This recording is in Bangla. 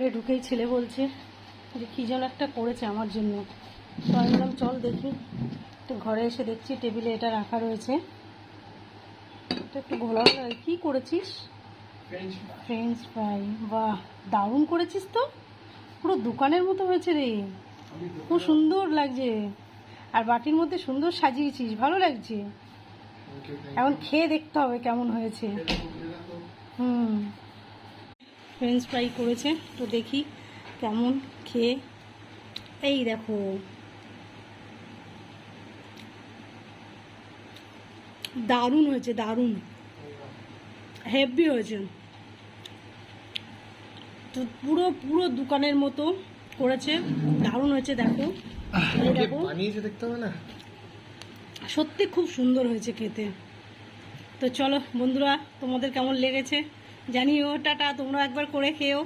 ঘরে ঢুকেই ছেলে বলছে যে কী যেন একটা করেছে আমার জন্য। তো আমি বললাম চল দেখি। তো ঘরে এসে দেখছি টেবিলে এটা রাখা রয়েছে। এটা একটু ঘোলা ঘোলা। কী করেছিস? French fry. বাহ, দারুণ করেছিস তো, পুরো দোকানের মতো হয়েছে রে, খুব সুন্দর লাগছে। আর বাটির মধ্যে সুন্দর সাজিয়েছিস, ভালো লাগছে। এখন খেয়ে দেখতে হবে কেমন হয়েছে। ফ্রেঞ্চ ফ্রাই করেছে, তো দেখি কেমন খেয়ে। এই দেখো, দারুণ হয়েছে, দারুণ হেভি হয়েছে। তো পুরো পুরো দোকানের মতো করেছে, দারুণ হয়েছে। দেখো এই দেখো, বানিয়েছে দেখতে হবে না, সত্যি খুব সুন্দর হয়েছে খেতে। তো চলো বন্ধুরা, তোমাদের কেমন লেগেছে জানিও। টাটা, তোমরা একবার করে খেও।